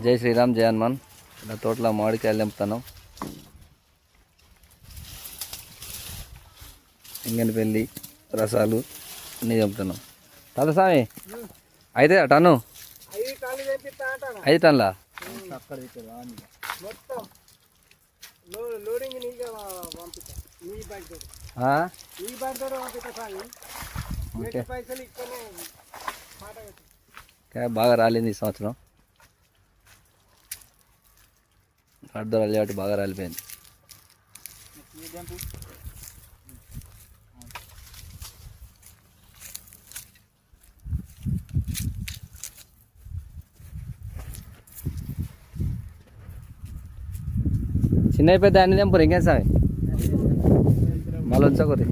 జై శ్రీరామ్ జై హనుమాన్. నా తోటలో మామిడికాయలు తెంపుతాను. ఇంగనపల్లి రసాలు అన్నీ తెంపుతున్నాం. తాతస్వామి అయితే టన్ను 5 టన్నులా? బాగా రాలింది ఈ సంవత్సరం. అడ్డరాలు కాబట్టి బాగా రాలిపోయింది. చిన్న పెద్ద అన్ని తెంపురు ఇంకేం సామి మళ్ళీ ఉంచకూడదు.